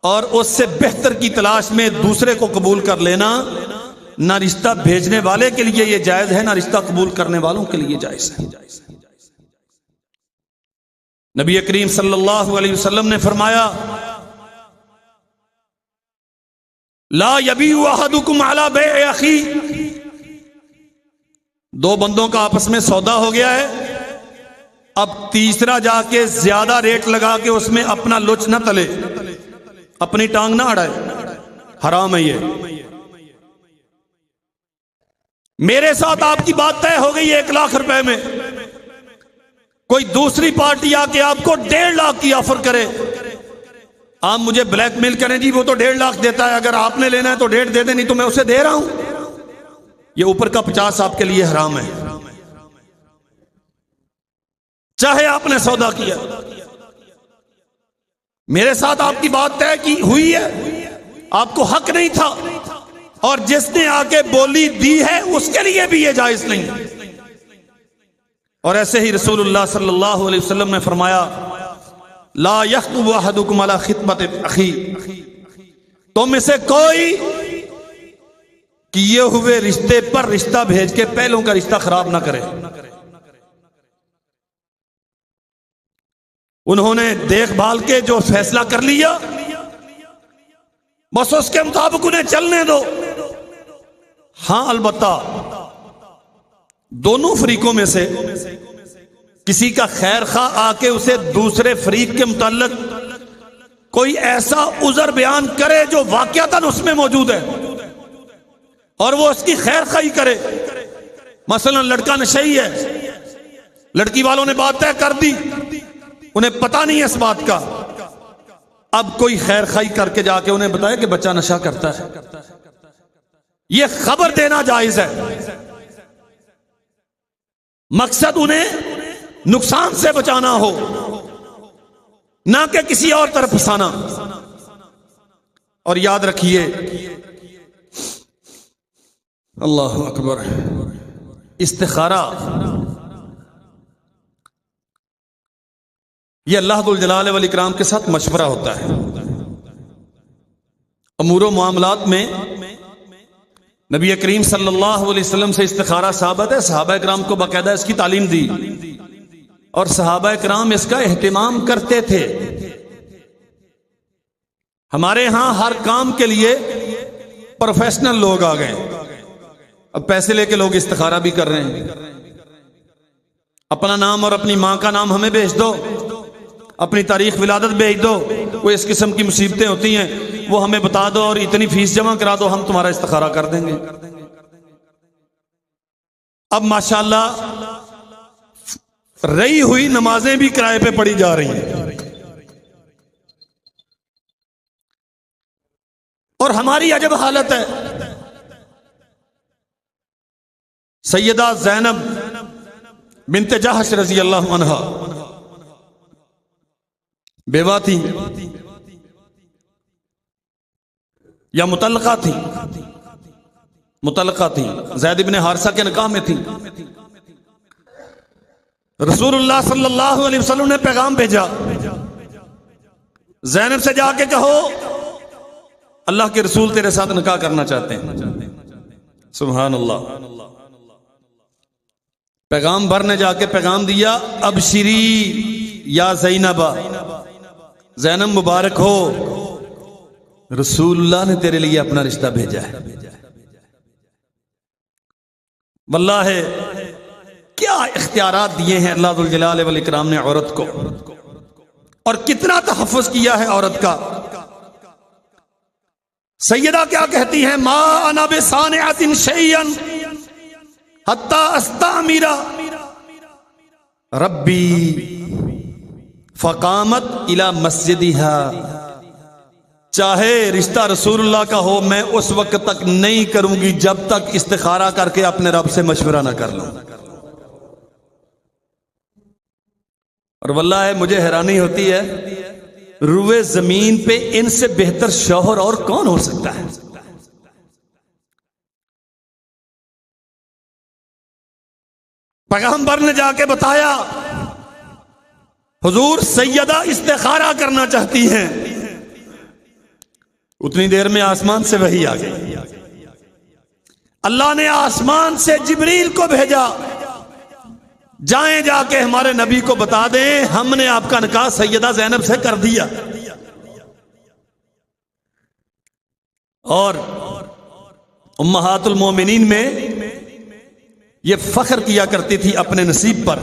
और उससे बेहतर की तलाश में दूसरे को कबूल कर लेना, ना रिश्ता भेजने वाले के लिए यह जायज है, ना रिश्ता कबूल करने वालों के लिए जायज है। नबी करीम सल्लल्लाहु अलैहि वसल्लम ने फरमाया, ला यबीउ अहदुकुम अला बै'i अखी, दो बंदों का आपस में सौदा हो गया है, अब तीसरा जाके ज्यादा रेट लगा के उसमें अपना लुच न तले, अपनी टांग ना अड़ाए, हराम है ये। मेरे साथ आपकी बात तय हो गई 1 लाख रुपए में, कोई दूसरी पार्टी आके आपको 1.5 लाख की ऑफर करे, आप मुझे ब्लैकमेल करें जी वो तो 1.5 लाख देता है, अगर आपने लेना है तो 1.5 दे दे, नहीं तो मैं उसे दे रहा हूं। ये ऊपर का 50 आपके लिए हराम है, चाहे आपने सौदा किया। मेरे साथ आपकी बात तय की हुई है, आपको हक नहीं था, और जिसने आके बोली दी है उसके लिए भी ये जायज नहीं। और ऐसे ही रसूलुल्लाह सल्लल्लाहु अलैहि वसल्लम ने फरमाया, ला यख्तुबु अहदुकुम अला खितबति अखी, तुम में से कोई किए हुए रिश्ते पर रिश्ता भेज के पहलों का रिश्ता खराब ना करे। उन्होंने देखभाल के जो फैसला कर लिया बस उसके मुताबिक उन्हें चलने दो। हां अलबत्ता दोनों फरीकों में से किसी का खैर खा आके उसे दूसरे फरीक के मुताल्लिक कोई ऐसा उज़र बयान करे जो वाकयातन उसमें मौजूद है और वो उसकी खैर खाई करे। मसलन लड़का नशई है, लड़की वालों ने बात तय कर दी, उन्हें पता नहीं है इस बात का, अब कोई खैर खाई करके जाके उन्हें बताया कि बच्चा नशा करता है, यह खबर देना जायज है। मकसद उन्हें नुकसान से बचाना हो, ना कि किसी और तरफ फंसाना। और याद रखिए, अल्लाहु अकबर, इस्तिखारा यह अल्लाह दुल जलाल वल इकराम के साथ मशवरा होता है। अमूरो मामलात में नबी करीम सल्लल्लाहु अलैहि वसल्लम से इस्तिखारा साबित है। सहाबा किराम को बाकायदा इसकी तालीम दी और सहाबा किराम इसका एहतिमाम करते थे। हमारे यहां हर काम के लिए प्रोफेशनल लोग आ गए, अब पैसे लेके लोग इस्तिखारा भी कर रहे हैं। अपना नाम और अपनी मां का नाम हमें भेज दो, अपनी तारीख विलादत भेज दो, कोई इस किस्म की मुसीबतें होती हैं वो हमें बता दो और इतनी फीस जमा करा दो, हम तुम्हारा इस्तिखारा कर देंगे। अब माशाल्लाह रही हुई नमाजें भी किराए पे पड़ी जा रही हैं और हमारी अजब हालत है। सैयदा ज़ैनब बिन्त जहश रजी अल्लाह अन्हा बेवा थी या मुतल्लका थी? मुतल्लका थी, ज़ैद इब्न हारिसा के निकाह में थी। रसूलुल्लाह सल्लल्लाहु अलैहि वसल्लम ने पैगाम भेजा, ज़ैनब से जाके कहो अल्लाह के रसूल तेरे साथ निकाह करना चाहते हैं। सुभान अल्लाह। पैगाम भर ने जाके पैगाम दिया, अबशिरी या ज़ैनबा, ज़ैनब मुबारक हो, रसूलुल्लाह ने तेरे लिए अपना रिश्ता भेजा है। वल्लाह क्या इख्तियारात दिए हैं अल्लाह दुल जलाल वल इकराम ने औरत को, और कितना तहफ़्फ़ुज़ किया है औरत का। सैयदा क्या कहती हैं, मा अना बिसानिअतिन शैअन हत्ता अस्तामिरा रब्बी फ़क़ामत इला मस्जिदिहा। चाहे रिश्ता रसूलुल्लाह का हो, मैं उस वक्त तक नहीं करूंगी जब तक इस्तिखारा करके अपने रब से मशवरा ना कर लूं। और वल्लाह मुझे हैरानी होती है, रुए जमीन पे इनसे बेहतर शौहर और कौन हो सकता है। पैगंबर ने जाके बताया, हुजूर सैयदा इस्तिखारा करना चाहती हैं। उतनी देर में आसमान से वही आ गई। अल्लाह ने आसमान से जिब्रील को भेजा, जाएं जाके हमारे नबी को बता दें हमने आपका निकाह सैयदा ज़ैनब से कर दिया। और उम्महातुल मोमिनीन में ये फख्र किया करती थी अपने नसीब पर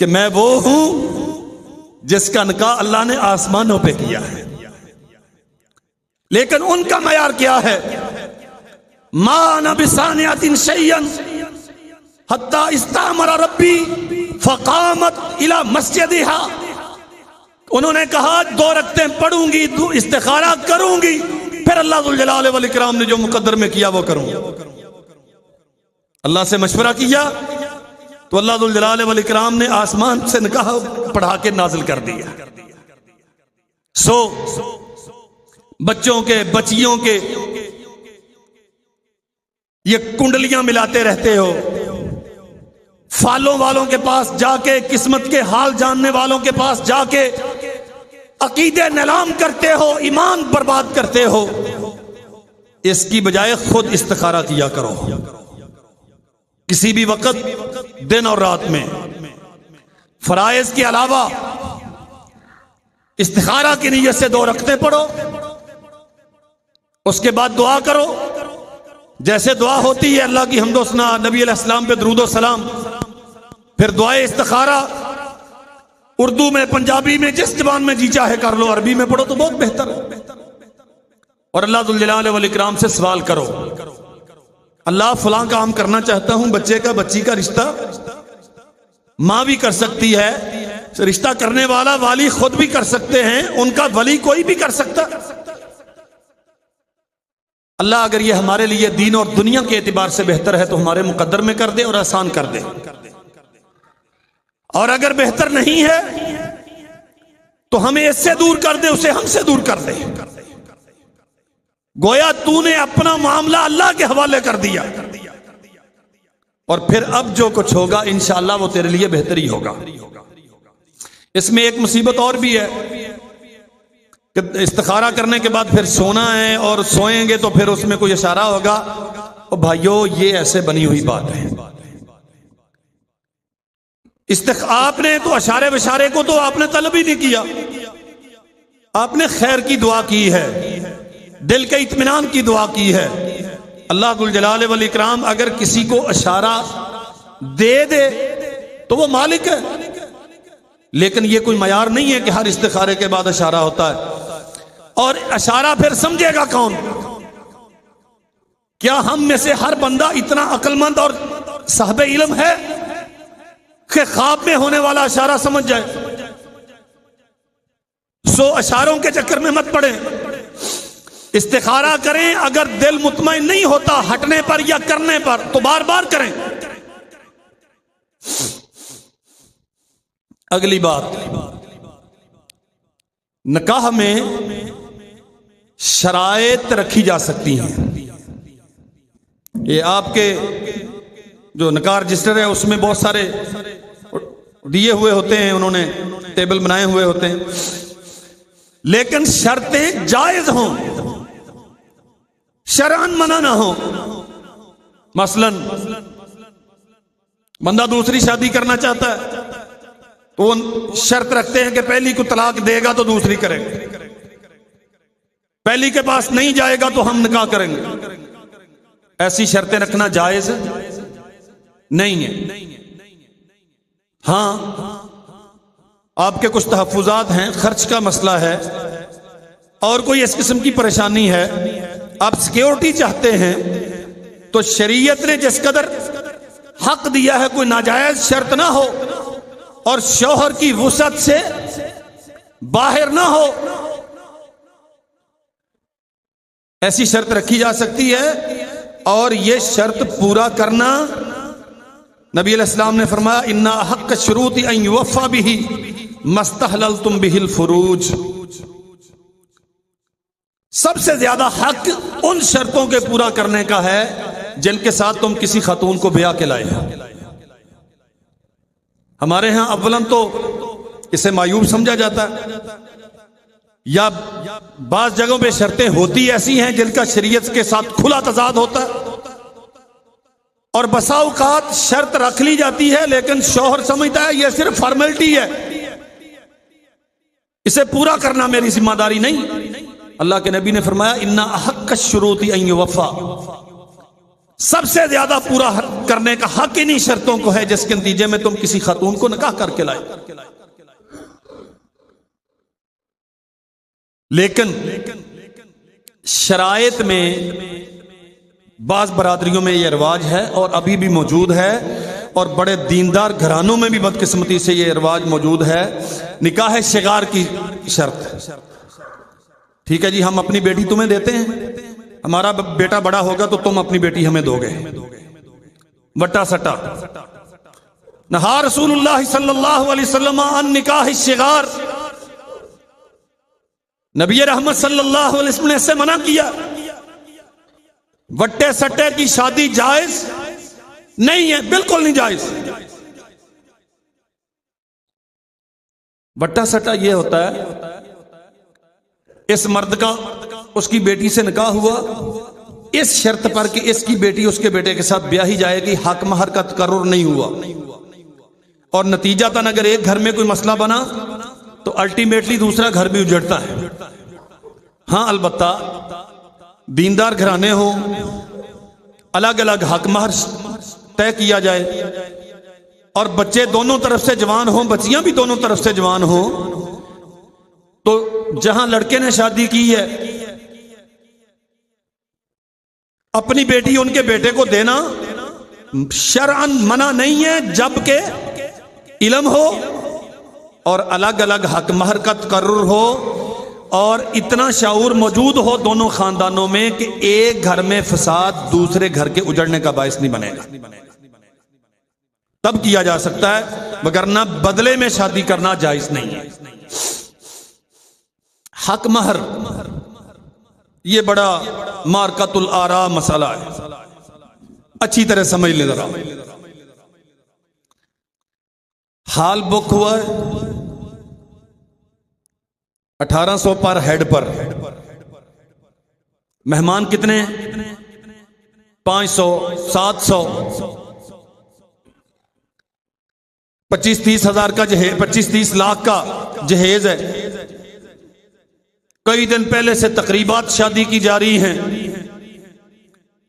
कि मैं वो हूं जिसका निकाह अल्लाह ने आसमानों पे किया है। लेकिन उनका मयार क्या है, मा अना बिसानिअतिन शैअन हत्ता इस्तामरा रब्बी फ़क़ामत इला मस्जिदिहा। उन्होंने कहा 2 रकतें पढ़ूंगी, इस्तिखारा करूंगी, फिर अल्लाह जुल जलाल वल इकराम ने जो मुकद्दर में किया वो करूंगा। अल्लाह से मशवरा किया तो अल्लाह जुल जलाल वल इकराम ने आसमान से निकाह पढ़ा के नाजिल कर दिया। सो बच्चों के, बच्चियों के ये कुंडलियां मिलाते रहते हो, फालों वालों के पास जाके, किस्मत के हाल जानने वालों के पास जाके अकीदे नीलाम करते हो, ईमान बर्बाद करते हो। इसकी बजाय खुद इस्तिखारा किया करो। किसी भी वक्त, दिन और रात में, फराइज के अलावा इस्तिखारा की नीयत से 2 रकते पढ़ो, उसके बाद दुआ करो। जैसे दुआ होती है अल्लाह की हम्दो सना, नबी अलैहिस्सलाम पे दुरूद और सलाम, फिर दुआए इस्तिखारा उर्दू में, पंजाबी में, जिस जबान में जी चाहे कर लो, अरबी में पढ़ो तो बहुत बेहतर है। और अल्लाह जुल जलाल वल इकराम से सवाल करो, अल्लाह फलां काम करना चाहता हूं, बच्चे का, बच्ची का रिश्ता मां भी कर सकती है, रिश्ता करने वाला वाली खुद भी कर सकते हैं, उनका वली कोई भी कर सकता। अल्लाह अगर ये हमारे लिए दीन और दुनिया के एतबार से बेहतर है तो हमारे मुकद्दर में कर दे और आसान कर दे, और अगर बेहतर नहीं है तो हमें इससे दूर कर दे, उसे हमसे दूर कर दे। गोया तूने अपना मामला अल्लाह के हवाले कर दिया, और फिर अब जो कुछ होगा इंशाअल्लाह वो तेरे लिए बेहतर ही होगा। इसमें एक मुसीबत और भी है कि इस्तिखारा करने के बाद फिर सोना है, और सोएंगे तो फिर उसमें कोई इशारा होगा। और भाइयों, ये ऐसे बनी हुई बात है। आपने तो अशारे विशारे को तो आपने तलब ही नहीं किया, आपने खैर की दुआ की है, दिल के इत्मीनान की दुआ की है। अल्लाह जुल जलाल वल इकराम अगर किसी को इशारा दे दे तो वो मालिक है, लेकिन ये कोई मयार नहीं है कि हर इस्तिखारे के बाद इशारा होता है। और इशारा फिर समझेगा कौन? क्या हम में से हर बंदा इतना अक्लमंद और साहब इल्म है कि ख्वाब में होने वाला इशारा समझ जाए? सो इशारों के चक्कर में मत पड़े, इस्तिखारा करें। अगर दिल मुतमईन नहीं होता हटने पर या करने पर तो बार बार करें। अगली बात, निकाह में शराइत रखी जा सकती हैं। ये आपके जो निकाह रजिस्टर है उसमें बहुत सारे दिए हुए होते हैं, उन्होंने टेबल बनाए हुए होते हैं, लेकिन शर्तें जायज हों, शरअन मना ना हो। मसलन बंदा दूसरी शादी करना चाहता है तो वो शर्त रखते हैं कि पहली को तलाक देगा तो दूसरी करेंगे, पहली के पास नहीं जाएगा तो हम निकाह करेंगे। ऐसी शर्तें रखना जायज नहीं है। हाँ, आपके कुछ तहफ्फुजात हैं, खर्च का मसला है और कोई इस किस्म की परेशानी है, आप सिक्योरिटी चाहते हैं, तो शरीयत ने जिस कदर हक दिया है कोई नाजायज शर्त ना हो और शौहर की वुसअत से बाहर ना हो, ऐसी शर्त रखी जा सकती है। और यह शर्त पूरा करना, नबी अलैहिस्सलाम ने फरमाया, इन्ना हक़्क़ शुरूति अन युवफ़्फ़ा बिही मस्तहललतुम बिहिल फुरूज। सबसे ज्यादा हक उन शर्तों के पूरा करने का है जिनके साथ तुम किसी खातून को ब्याह के लाए हो। हमारे यहां अव्वलन तो इसे मायूब समझा जाता है, या बाज जगहों पे शर्तें होती ऐसी हैं जिनका शरीयत के साथ खुला तजाद होता है, और बसा औकात शर्त रख ली जाती है लेकिन शौहर समझता है यह सिर्फ फॉर्मेलिटी है, इसे पूरा करना मेरी जिम्मेदारी नहीं। अल्लाह के नबी ने फरमाया, इन्ना हक़्क़ शुरूति अन युवफ़्फ़ा, सबसे ज्यादा पूरा करने का हक इन्हीं शर्तों को है जिसके नतीजे में तुम किसी खातून को निकाह करके लाए। लेकिन शराइत में बाज बरादरियों में यह रिवाज है और अभी भी मौजूद है, और बड़े दीनदार घरानों में भी बदकिस्मती से ये रिवाज मौजूद है, निकाह शिगार की शर्त। ठीक है जी, हम अपनी बेटी तुम्हें देते हैं, हमारा बेटा बड़ा होगा तो तुम अपनी बेटी हमें दोगे। वट्टा सट्टा। नहा रसूलुल्लाह सल्लल्लाहु अलैहि वसल्लम अन निकाह शिगार, नबी रहमत सल्लल्लाहु अलैहि वसल्लम ने इससे मना किया। वट्टे सट्टे की शादी जायज नहीं है, बिल्कुल नहीं जायज। वट्टा सट्टा यह होता है, इस मर्द का उसकी बेटी से निकाह हुआ इस शर्त पर कि इसकी बेटी उसके बेटे के साथ ब्याही जाएगी, हक महर का तकर्रुर नहीं हुआ, और नतीजातन अगर एक घर में कोई मसला बना तो अल्टीमेटली दूसरा घर भी उजड़ता है। हां, अलबत्ता दीनदार घराने हो, अलग अलग हक महर तय किया जाए और बच्चे दोनों तरफ से जवान हो, बच्चियां भी दोनों तरफ से जवान हो, तो जहां लड़के ने शादी की है अपनी बेटी उनके बेटे को देना शरअन मना नहीं है, जबकि इल्म हो और अलग अलग हक महर का तकर्रुर हो और इतना शाऊर मौजूद हो दोनों खानदानों में कि एक घर में फसाद दूसरे घर के उजड़ने का बायस नहीं बनेगा, तब किया जा सकता है, वगरना बदले में शादी करना जायज नहीं है। हक महर ये बड़ा मारकातुल आरा मसला है, अच्छी तरह समझ ले जरा। हाल बुक हुआ है 1800 पर हेड पर, मेहमान कितने 500 700 25-30 हजार का जहेज, 25-30 लाख का जहेज है। कई दिन पहले से तकरीबात शादी की जा रही हैं,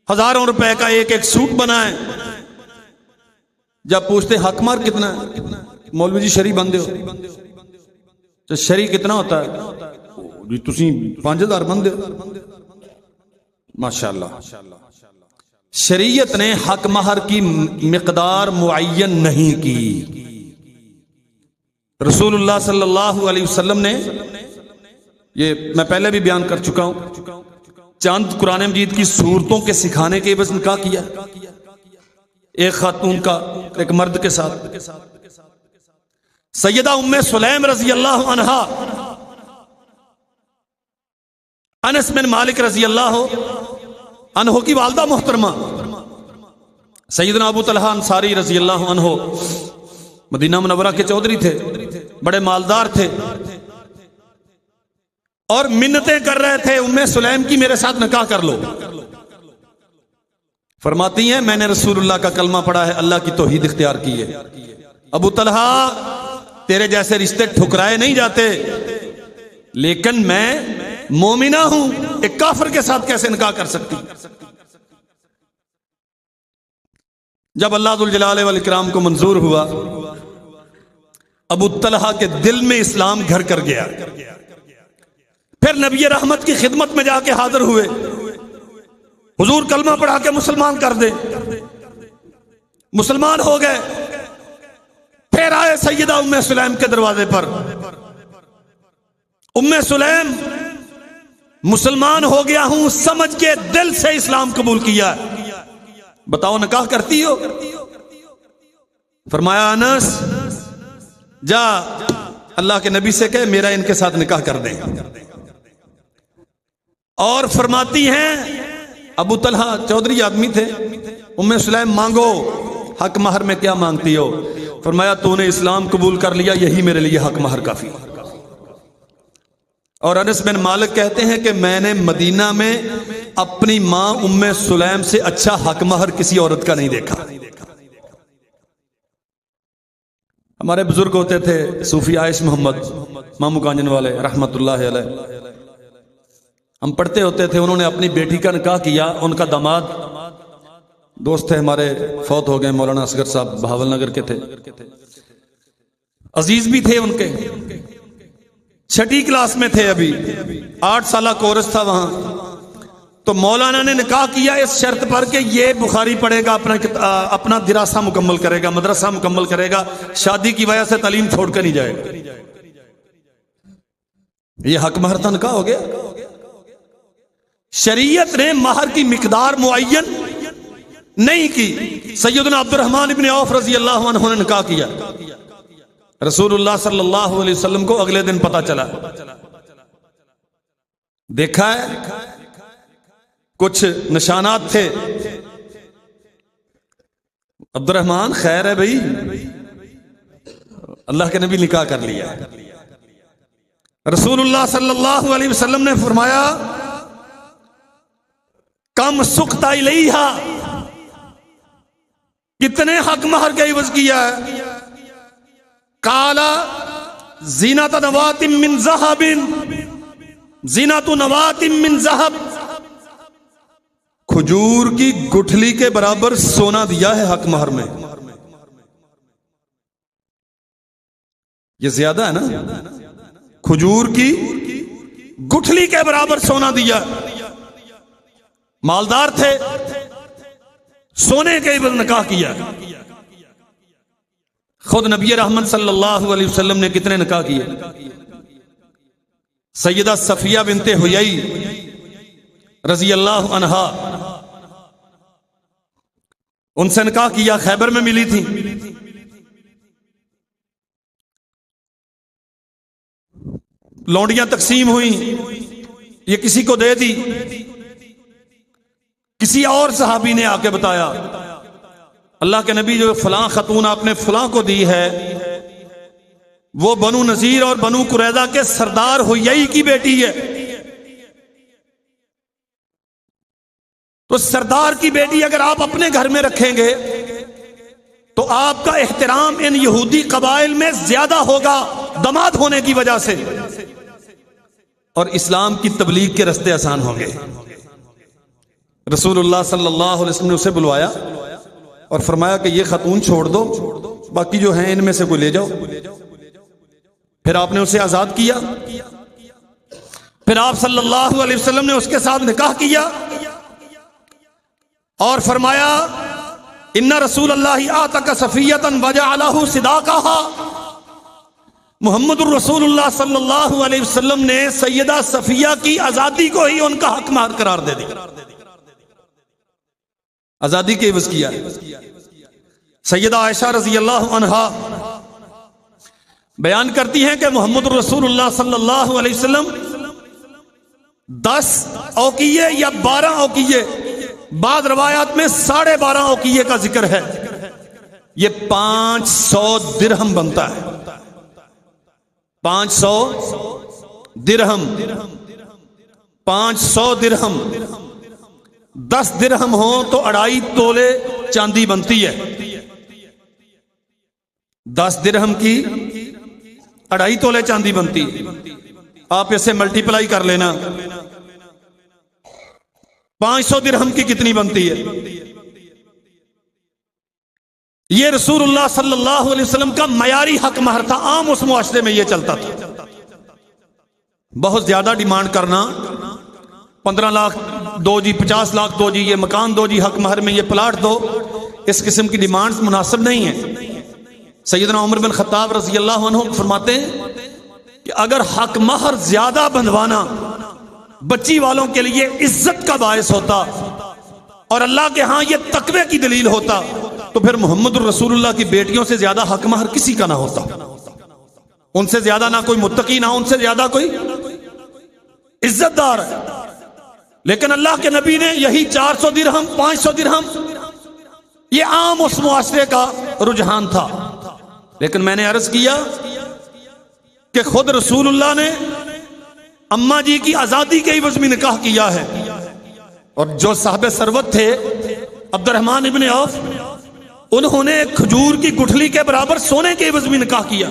हजारों रुपए का एक एक सूट बना है। जब पूछते हक महर कितना है, मौलवी जी शरी बंदे हो तो शरी कितना होता है जी, तुसी 5000 बंदे हो, माशाअल्लाह। शरीयत ने हक महर की मिकदार मुअय्यन नहीं की। रसूलुल्लाह सल्लल्लाहु अलैहि वसल्लम ने, ये मैं पहले भी बयान कर चुका हूं, चंद कुरान मजीद की सूरतों के सिखाने के बस निकाह किया एक खातून का एक मर्द के साथ। सैयदा उम्मे सुलैम रजी अल्लाह अन्हा, अनस बिन मालिक रजी अल्लाह अन्हो की वालदा मोहतरमा, सैयदना अबू तलहा अंसारी रजी अल्लाह अन्हो मदीना मुनव्वरा के चौधरी थे, बड़े मालदार थे और मिन्नतें कर रहे थे उम्मे सुलैम की मेरे साथ निकाह कर लो। फरमाती हैं मैंने रसूलुल्लाह का कलमा पढ़ा है, अल्लाह की तौहीद इख्तियार की है। अबू तलहा तेरे जैसे रिश्ते ठुकराए नहीं जाते, लेकिन मैं मोमिना हूं, एक काफिर के साथ कैसे निकाह कर सकती। जब अल्लाह दुल जलाल वल इकराम को मंजूर हुआ, अबू तलहा के दिल में इस्लाम घर कर गया। फिर नबी रहमत की खिदमत में जाके हाजिर हुए, हुजूर कलमा पढ़ा के मुसलमान कर दे, मुसलमान हो गए। फिर आए सैयदा उम्मे सुलैम के दरवाजे पर, उम्मे सुलैम मुसलमान हो गया हूं समझ के दिल से इस्लाम कबूल किया, बताओ निकाह करती हो। फरमाया अनस जा अल्लाह के नबी से कहे मेरा इनके साथ निकाह कर दे। और फरमाती हैं अबू तलहा चौधरी आदमी थे, उम्मे सुलैम मांगो हक महर में क्या मांगती हो। फरमाया तूने इस्लाम कबूल कर लिया, यही मेरे लिए हक महर काफी। और अनस बिन मालिक कहते हैं कि मैंने मदीना में अपनी मां उम्मे सुलैम से अच्छा हक महर किसी औरत का नहीं देखा। हमारे बुजुर्ग होते थे सूफी आयश मोहम्मद मामू कांजन वाले रहमतुल्लाह अलैह, हम पढ़ते होते थे, उन्होंने अपनी बेटी का निकाह किया। उनका दामाद दोस्त थे हमारे, फौत हो गए, मौलाना असगर साहब बहावल नगर के थे, अजीज भी थे उनके, 6ठी क्लास में थे, अभी 8 साल कोर्स था वहां। तो मौलाना ने निकाह किया इस शर्त पर कि ये बुखारी पढ़ेगा, अपना दिरासा मुकम्मल करेगा, मदरसा मुकम्मल करेगा, शादी की वजह से तालीम छोड़कर नहीं जाएगा। ये हक महर तनख्वाह हो गया। शरीयत ने महर की मिकदार मुअय्यन नहीं की। सैयदना अब्दुर्रहमान इब्न औफ रजी अल्लाह अन्हु ने निकाह किया। रसूलुल्लाह सल्लल्लाहु अलैहि वसल्लम को अगले दिन पता चला। देखा है कुछ निशानात थे। अब्दुर्रहमान खैर है भाई, अल्लाह के नबी निकाह कर लिया। रसूलुल्लाह सल्लल्लाहु अलैहि वसल्लम ने फरमाया कम सुख्ता इलैहा, कितने हक महर का इवज किया है? काला ज़ीनत नवातिम मिन ज़हबिन, ज़ीनत नवातिम मिन ज़हब, खजूर की गुठली के बराबर सोना दिया है हक महर में। ये ज्यादा है ना? खजूर की गुठली के बराबर सोना दिया। मालदार थे, सोने के इवज निकाह किया। खुद नबी रहमत सल्लल्लाहु अलैहि वसल्लम ने कितने निकाह किए? सैयदा सफिया बिनते हुयई रजी अल्लाह अन्हा, उनसे निकाह किया, खैबर में मिली थी। लौंडियां तकसीम हुई, ये किसी को दे दी। किसी और सहाबी ने आके बताया अल्लाह के नबी जो फलां खतून आपने फलां को दी है वो बनु नजीर और बनु कुरैदा के सरदार हुयई की बेटी है। तो सरदार की बेटी अगर आप अपने घर में रखेंगे तो आपका एहतराम इन यहूदी कबाइल में ज्यादा होगा दमाद होने की वजह से, और इस्लाम की तबलीग के रास्ते आसान होंगे। रसूलुल्लाह सल्लल्लाहु अलैहि वसल्लम ने उसे बुलवाया और फरमाया कि ये खतून छोड़ दो, बाकी जो हैं इनमें से कोई ले जाओ। फिर आपने उसे आजाद किया। फिर आप सल्लल्लाहु अलैहि वसल्लम ने उसके साथ निकाह किया और फरमाया इन्ना रसूलल्लाहि आतका सफियतन वजअलहु सिदाक़हा, मुहम्मदुर रसूलुल्लाह सल्लल्लाहु अलैहि वसल्लम ने सैयदा सफिया की आजादी को ही उनका हक महर करार दे दिया। आजादी के इवज किया। सैयदा आयशा रजी अल्लाह अन्हा बयान करती हैं कि मोहम्मद रसूलुल्लाह सल्लल्लाहु अलैहि वसल्लम 10 औकिये या 12 औकिये, बाद रवायात में 12.5 औकिये का जिक्र है। ये 500 दिरहम बनता है। 500 दिरहम, 500 दिरहम, 10 दिरहम हो तो 2.5 तोले चांदी बनती है। 10 दिरहम की 2.5 तोले चांदी बनती है। आप इसे मल्टीप्लाई कर लेना, 500 दिरहम की कितनी बनती है? ये रसूलुल्लाह सल्लल्लाहु अलैहि वसल्लम का मयारी हक महर था। आम उस मुआशरे में यह चलता था। बहुत ज्यादा डिमांड करना, 15 लाख दो जी, 50 लाख दो जी, ये मकान दो जी हक महर में, ये प्लाट दो, इस किस्म की डिमांड्स मुनासिब नहीं है। सैयदना उमर बिन खत्ताब रज़ी अल्लाह अन्हु फरमाते हैं कि अगर हक महर ज्यादा बंधवाना बच्ची वालों के लिए इज्जत का बायस होता और अल्लाह के यहां ये तकवे की दलील होता तो फिर मोहम्मद रसूलुल्लाह की बेटियों से ज्यादा हक महर किसी का ना होता। उनसे ज्यादा ना कोई मुत्तकी, ना उनसे ज्यादा कोई इज्जतदार है। लेकिन अल्लाह के नबी ने यही 400 दिरहम, 500 दिरहम, ये आम उस मुआशरे का रुझान था। लेकिन मैंने अर्ज किया कि खुद रसूलुल्लाह ने अम्मा जी की आजादी के इवज में निकाह किया है। और जो साहब सरवत थे अब्दुर्रहमान इब्न औफ, उन्होंने खजूर की गुठली के बराबर सोने के इवज में निकाह किया।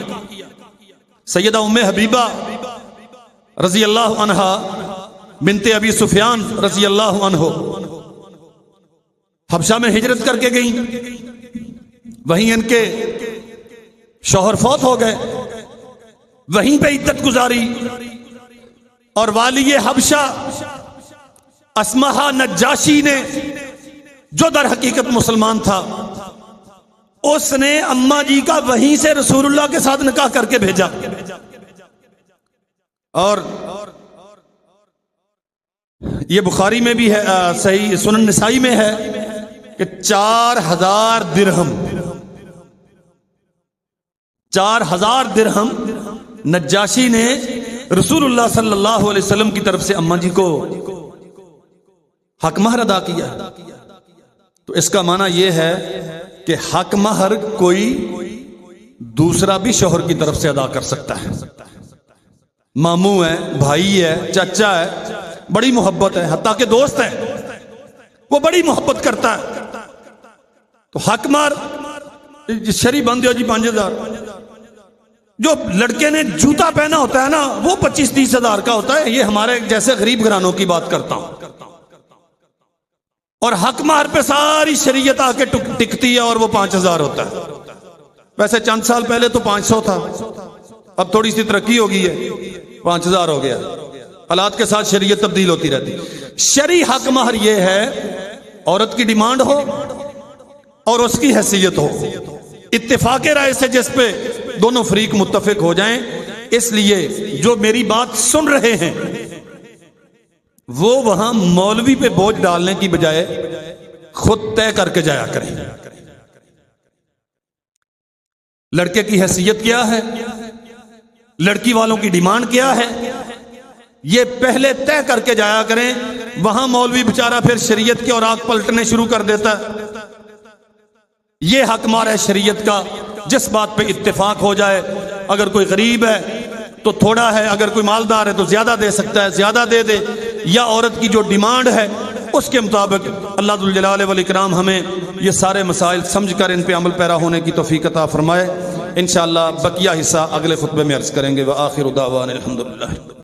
सैयदा उम्मे हबीबा रजी अल्लाह अन्हा बिनते अबी सुफियान रजी अल्लाह अन्हो हबशा में हिजरत करके गई। वहीं इनके शौहर फौत हो गए, वहीं पे इद्दत गुजारी और वाली हबशा अस्मा नज्जाशी ने, जो दर हकीकत मुसलमान था, उसने अम्मा जी का वहीं से रसूलुल्लाह के साथ निकाह करके भेजा। और ये बुखारी में भी है, सही सुनन निसाई में है कि 4000 दिरहम, 4000 दिरहम नज्जाशी ने रसूलुल्लाह सल्लल्लाहु अलैहि वसल्लम की तरफ से अम्मा जी को हक महर अदा किया। तो इसका माना यह है कि हक महर कोई दूसरा भी शौहर की तरफ से अदा कर सकता है। मामू है, भाई है, चाचा है, बड़ी मोहब्बत है, हत्ता के दोस्त है, वो बड़ी मोहब्बत करता है, तो हक महर शरी बंद हो जी 5000। जो लड़के ने जूता पहना होता है ना, वो 25-30 हजार का होता है। ये हमारे जैसे गरीब घरानों की बात करता हूं। और हक महर पे सारी शरीयत आके टिकती है और वो 5000 होता है। वैसे चंद साल पहले तो 500 था, अब थोड़ी सी तरक्की हो गई है, 5000 हो गया। हालात के साथ शरीयत तब्दील होती रहती। शरी हक महर ये है, औरत की डिमांड हो और उसकी हैसियत हो, इत्तेफाके राय से जिस पे दोनों फरीक मुत्तफिक हो जाएं। इसलिए जो मेरी बात सुन रहे हैं वो वहां मौलवी पे बोझ डालने की बजाय खुद तय करके जाया करें। लड़के की हैसियत क्या है, लड़की वालों की डिमांड क्या है, ये पहले तय करके जाया करें। वहां मौलवी बेचारा फिर शरीयत के और आग पलटने शुरू कर देता है। ये हक महर है शरीयत का, जिस बात पे इत्तेफाक हो जाए। अगर कोई गरीब है तो थोड़ा है, अगर कोई मालदार है तो ज्यादा दे सकता है, ज्यादा दे दे, या औरत की जो डिमांड है उसके मुताबिक। अल्लाह जुल जलाल वल इकराम हमें ये सारे मसाइल समझकर इन पे अमल पैरा होने की तौफीक अता फरमाए। इंशाअल्लाह बकिया हिस्सा अगले खुतबे में अर्ज करेंगे। व आखिर दावाना अल्हम्दुलिल्लाह।